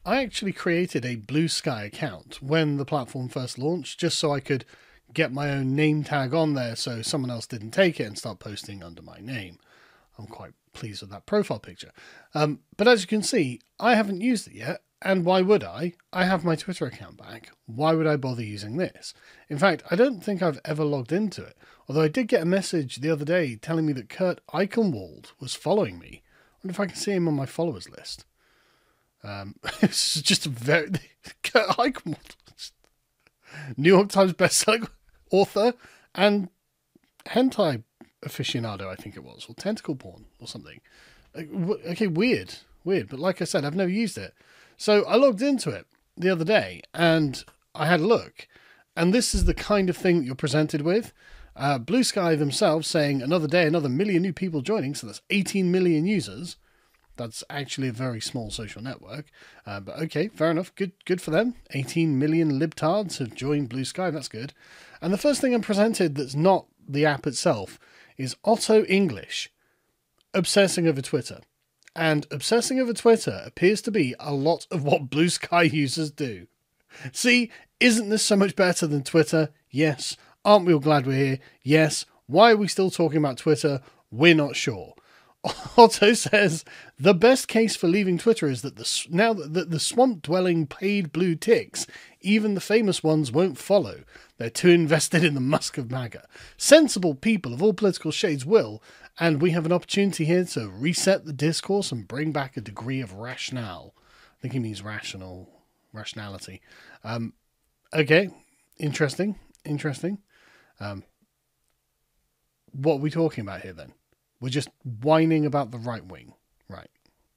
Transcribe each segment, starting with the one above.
I actually created a Bluesky account when the platform first launched, just so I could get my own name tag on there so someone else didn't take it and start posting under my name. I'm quite pleased with that profile picture. But as you can see, I haven't used it yet. And why would I? I have my Twitter account back. Why would I bother using this? In fact, I don't think I've ever logged into it. Although I did get a message the other day telling me that Kurt Eichenwald was following me. I wonder if I can see him on my followers list. It's just a very... Kurt Eichenwald. New York Times bestselling author and hentai aficionado, I think it was. Or tentacle porn or something. Okay, weird. But like I said, I've never used it. So I logged into it the other day and I had a look. And this is the kind of thing that you're presented with. Bluesky themselves saying another day, another million new people joining. So that's 18 million users. That's actually a very small social network. But okay, fair enough. Good for them. 18 million libtards have joined Bluesky. That's good. And the first thing I'm presented that's not the app itself is Otto English obsessing over Twitter. And obsessing over Twitter appears to be a lot of what Bluesky users do. See, isn't this so much better than Twitter? Yes. Aren't we all glad we're here? Yes. Why are we still talking about Twitter? We're not sure. Otto says, the best case for leaving Twitter is that now that the swamp-dwelling paid blue ticks, even the famous ones won't follow. They're too invested in the musk of MAGA. Sensible people of all political shades will, and we have an opportunity here to reset the discourse and bring back a degree of rationale. I think he means rationality. Okay, interesting. What are we talking about here then? We're just whining about the right wing. Right.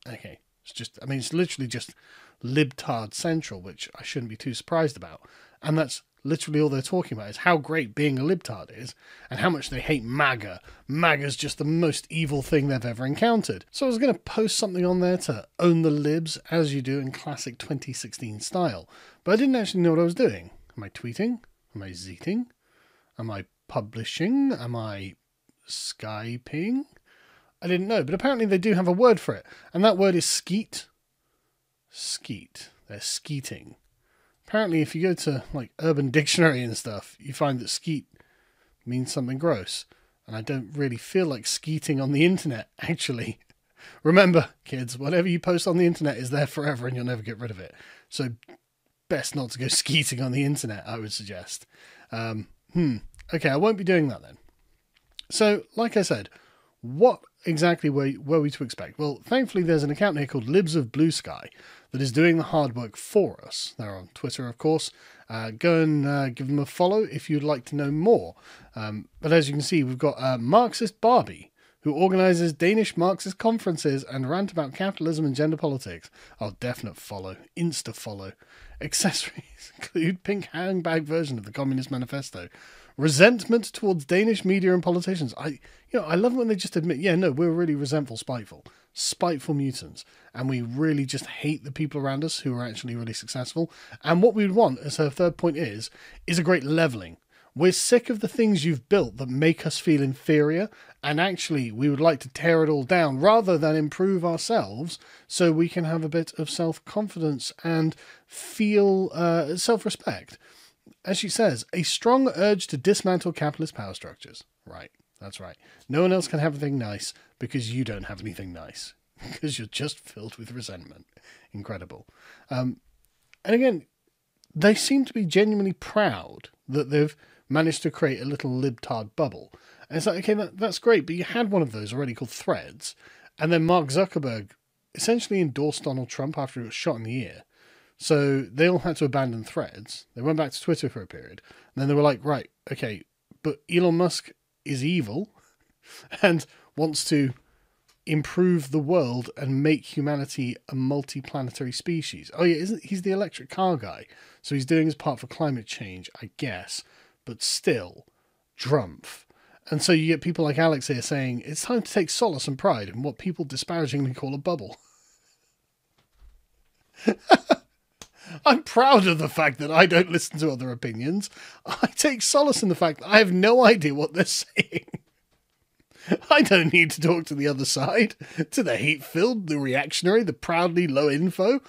Okay. It's literally just libtard central, which I shouldn't be too surprised about. And that's literally all they're talking about is how great being a libtard is and how much they hate MAGA. MAGA's just the most evil thing they've ever encountered. So I was going to post something on there to own the libs, as you do in classic 2016 style. But I didn't actually know what I was doing. Am I tweeting? Am I zeeting? Am I publishing? Am I Skyping? I didn't know, but apparently they do have a word for it, and that word is skeet. Skeet. They're skeeting. Apparently, if you go to like Urban Dictionary and stuff, you find that skeet means something gross, and I don't really feel like skeeting on the internet, actually. Remember, kids, whatever you post on the internet is there forever, and you'll never get rid of it. So, best not to go skeeting on the internet, I would suggest. Okay, I won't be doing that then. So, like I said, what exactly were we to expect? Well, thankfully there's an account here called Libs of Bluesky that is doing the hard work for us. They're on Twitter, of course. Go and give them a follow if you'd like to know more. But as you can see, we've got Marxist Barbie, who organises Danish Marxist conferences and rant about capitalism and gender politics. Oh, definite follow. Insta-follow. Accessories include pink handbag version of the Communist Manifesto. Resentment towards Danish media and politicians. I love it when they just admit, yeah, no, we're really resentful, spiteful mutants. And we really just hate the people around us who are actually really successful. And what we would want, as her third point is a great levelling. We're sick of the things you've built that make us feel inferior, and actually we would like to tear it all down rather than improve ourselves so we can have a bit of self-confidence and feel self-respect. As she says, a strong urge to dismantle capitalist power structures. Right, that's right. No one else can have anything nice because you don't have anything nice. Because you're just filled with resentment. Incredible. And again, they seem to be genuinely proud that they've managed to create a little libtard bubble. And it's like, okay, that's great, but you had one of those already called Threads, and then Mark Zuckerberg essentially endorsed Donald Trump after he was shot in the ear. So they all had to abandon Threads. They went back to Twitter for a period, and then they were like, right, okay, but Elon Musk is evil and wants to improve the world and make humanity a multi-planetary species. Oh yeah, he's the electric car guy, so he's doing his part for climate change, I guess, but still, drumpf. And so you get people like Alex here saying, it's time to take solace and pride in what people disparagingly call a bubble. I'm proud of the fact that I don't listen to other opinions. I take solace in the fact that I have no idea what they're saying. I don't need to talk to the other side, to the hate-filled, the reactionary, the proudly low info.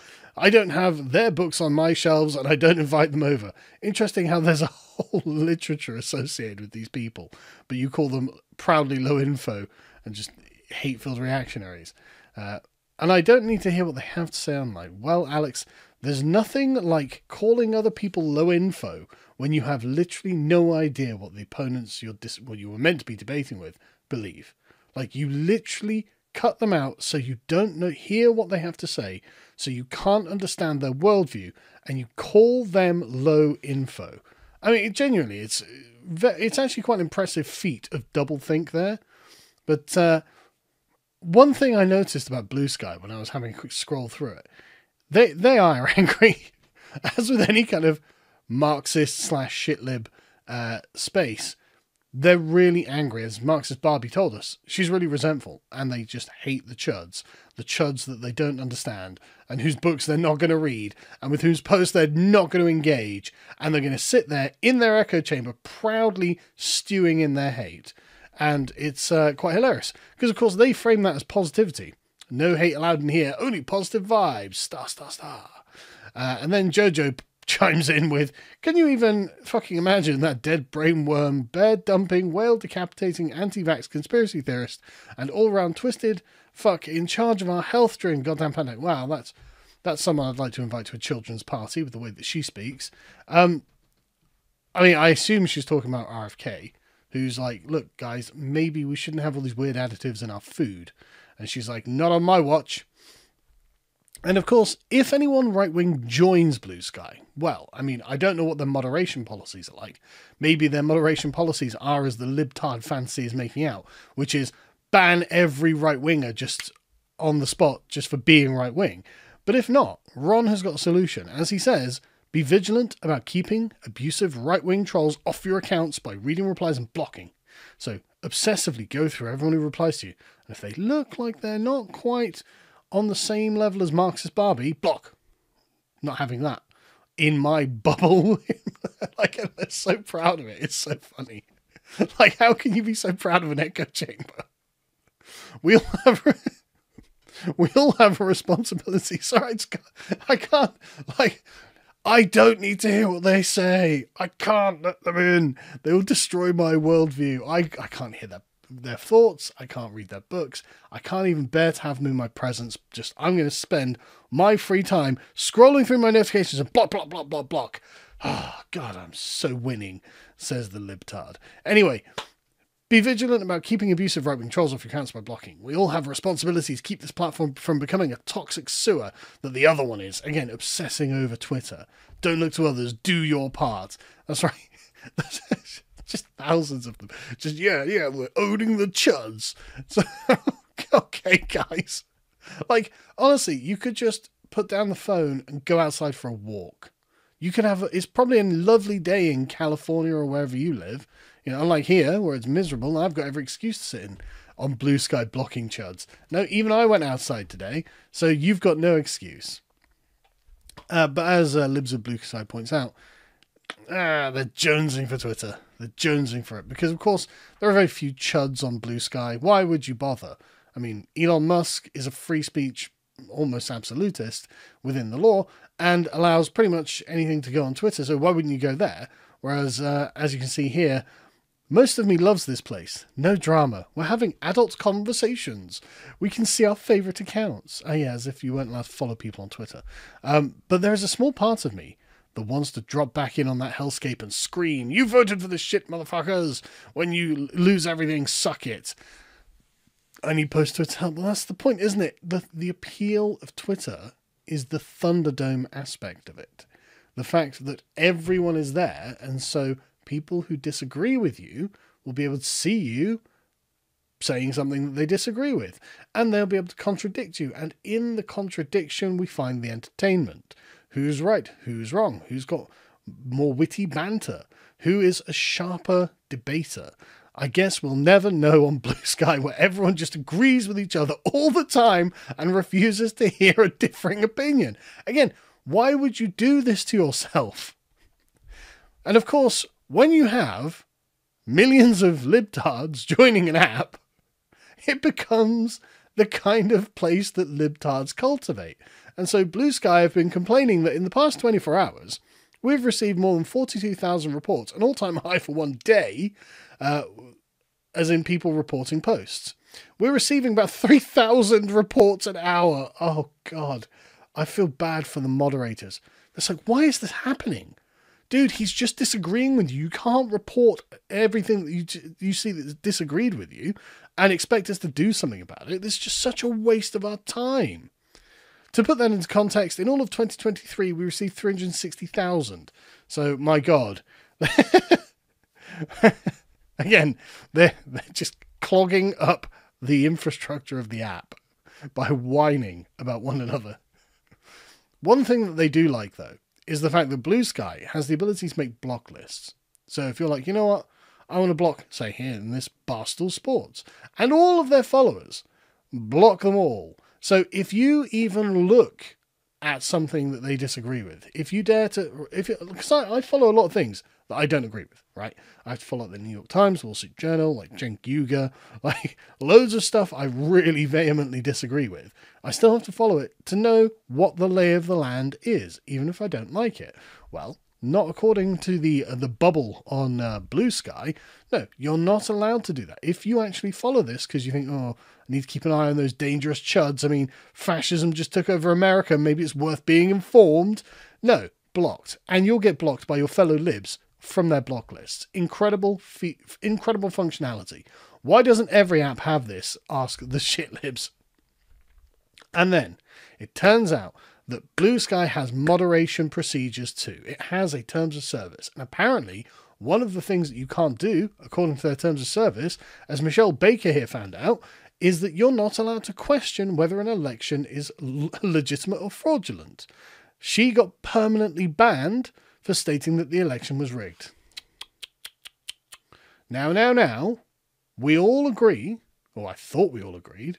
I don't have their books on my shelves and I don't invite them over. Interesting how there's a whole literature associated with these people, but you call them proudly low info and just hate-filled reactionaries. And I don't need to hear what they have to say online. Well, Alex, there's nothing like calling other people low info when you have literally no idea what the opponents what you were meant to be debating with believe. Like, you literally cut them out so you don't hear what they have to say, so you can't understand their worldview, and you call them low info. I mean, genuinely, it's actually quite an impressive feat of doublethink there. But one thing I noticed about Bluesky when I was having a quick scroll through it, they are angry, as with any kind of Marxist/shitlib space. They're really angry, as Marxist Barbie told us. She's really resentful, and they just hate the chuds that they don't understand, and whose books they're not going to read, and with whose posts they're not going to engage, and they're going to sit there in their echo chamber, proudly stewing in their hate. And it's quite hilarious, because of course they frame that as positivity. No hate allowed in here, only positive vibes, star, star, star. And then Jojo chimes in with, can you even fucking imagine that dead brainworm, bear-dumping, whale-decapitating, anti-vax conspiracy theorist and all-round twisted fuck in charge of our health during goddamn pandemic? Wow, that's someone I'd like to invite to a children's party with the way that she speaks. I mean, I assume she's talking about RFK, who's like, look, guys, maybe we shouldn't have all these weird additives in our food. And she's like, not on my watch. And of course, if anyone right-wing joins Bluesky, well, I mean, I don't know what their moderation policies are like. Maybe their moderation policies are as the libtard fantasy is making out, which is ban every right-winger just on the spot just for being right-wing. But if not, Ron has got a solution. As he says, be vigilant about keeping abusive right-wing trolls off your accounts by reading replies and blocking. So obsessively go through everyone who replies to you. And if they look like they're not quite on the same level as Marxist Barbie, block. Not having that in my bubble. Like, I'm so proud of it. It's so funny. Like, how can you be so proud of an echo chamber? We all have a responsibility. Sorry, I can't, like, I don't need to hear what they say. I can't let them in. They will destroy my worldview. I can't hear their thoughts. I can't read their books. I can't even bear to have them in my presence. I'm going to spend my free time scrolling through my notifications and block, block, block, block, block. Oh, God, I'm so winning, says the libtard. Anyway, be vigilant about keeping abusive right-wing trolls off your accounts by blocking. We all have responsibilities to keep this platform from becoming a toxic sewer that the other one is. Again, obsessing over Twitter. Don't look to others. Do your part. That's right. Just thousands of them. Just, yeah, we're owning the chuds. So, okay, guys. Like, honestly, you could just put down the phone and go outside for a walk. You could it's probably a lovely day in California or wherever you live. You know, unlike here, where it's miserable, I've got every excuse to sit on Bluesky blocking chuds. No, even I went outside today, so you've got no excuse. But as Libs of Bluesky points out, they're jonesing for Twitter. They're jonesing for it. Because, of course, there are very few chuds on Bluesky. Why would you bother? I mean, Elon Musk is a free speech, almost absolutist within the law, and allows pretty much anything to go on Twitter. So why wouldn't you go there? Whereas, as you can see here, most of me loves this place. No drama. We're having adult conversations. We can see our favourite accounts. Oh yeah, as if you weren't allowed to follow people on Twitter. But there is a small part of me that wants to drop back in on that hellscape and scream, you voted for this shit, motherfuckers! When you lose everything, suck it. I need post Twitter. Well, that's the point, isn't it? The appeal of Twitter is the Thunderdome aspect of it. The fact that everyone is there, and so people who disagree with you will be able to see you saying something that they disagree with, and they'll be able to contradict you, and in the contradiction we find the entertainment. Who's right? Who's wrong? Who's got more witty banter? Who is a sharper debater? I guess we'll never know on Bluesky, where everyone just agrees with each other all the time and refuses to hear a differing opinion. Again, why would you do this to yourself? And of course, when you have millions of libtards joining an app, it becomes the kind of place that libtards cultivate. And so Bluesky have been complaining that in the past 24 hours, we've received more than 42,000 reports, an all-time high for one day, as in people reporting posts. We're receiving about 3,000 reports an hour. Oh, God. I feel bad for the moderators. It's like, why is this happening? Dude, he's just disagreeing with you. You can't report everything that you see that's disagreed with you and expect us to do something about it. This is just such a waste of our time. To put that into context, in all of 2023, we received 360,000. So, my God. Again, they're just clogging up the infrastructure of the app by whining about one another. One thing that they do like, though, is the fact that Bluesky has the ability to make block lists. So if you're like, you know what, I want to block, say here in this Barstool Sports, and all of their followers, block them all. So if you even look at something that they disagree with, if you dare to, because I follow a lot of things that I don't agree with, right? I have to follow the New York Times, Wall Street Journal, like Cenk Uygur, like loads of stuff I really vehemently disagree with. I still have to follow it to know what the lay of the land is, even if I don't like it. Well, not according to the bubble on Bluesky. No, you're not allowed to do that. If you actually follow this because you think, oh, I need to keep an eye on those dangerous chuds. I mean, fascism just took over America. Maybe it's worth being informed. No, blocked. And you'll get blocked by your fellow libs from their block lists. Incredible functionality. Why doesn't every app have this? Ask the shit libs. And then it turns out that Bluesky has moderation procedures too. It has a terms of service. And apparently, one of the things that you can't do, according to their terms of service, as Michelle Baker here found out, is that you're not allowed to question whether an election is legitimate or fraudulent. She got permanently banned for stating that the election was rigged. Now, we all agree, or I thought we all agreed,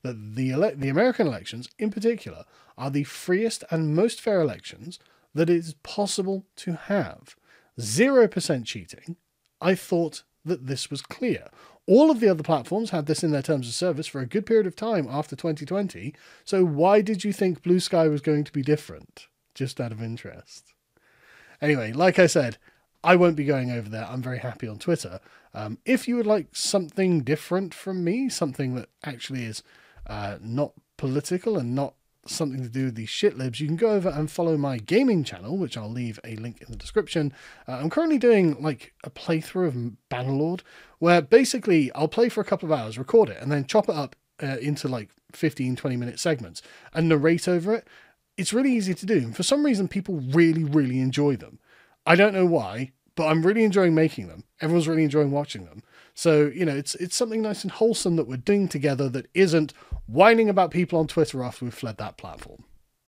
that the American elections, in particular, are the freest and most fair elections that it is possible to have. 0% cheating. I thought that this was clear. All of the other platforms had this in their terms of service for a good period of time after 2020. So why did you think Bluesky was going to be different? Just out of interest. Anyway, like I said, I won't be going over there. I'm very happy on Twitter. If you would like something different from me, something that actually is not political and not something to do with these shit libs, you can go over and follow my gaming channel, which I'll leave a link in the description. I'm currently doing like a playthrough of Bannerlord, where basically I'll play for a couple of hours, record it, and then chop it up into like 15-20 minute segments and narrate over it. It's really easy to do. And for some reason, people really, really enjoy them. I don't know why, but I'm really enjoying making them. Everyone's really enjoying watching them. So, you know, it's something nice and wholesome that we're doing together that isn't whining about people on Twitter after we've fled that platform.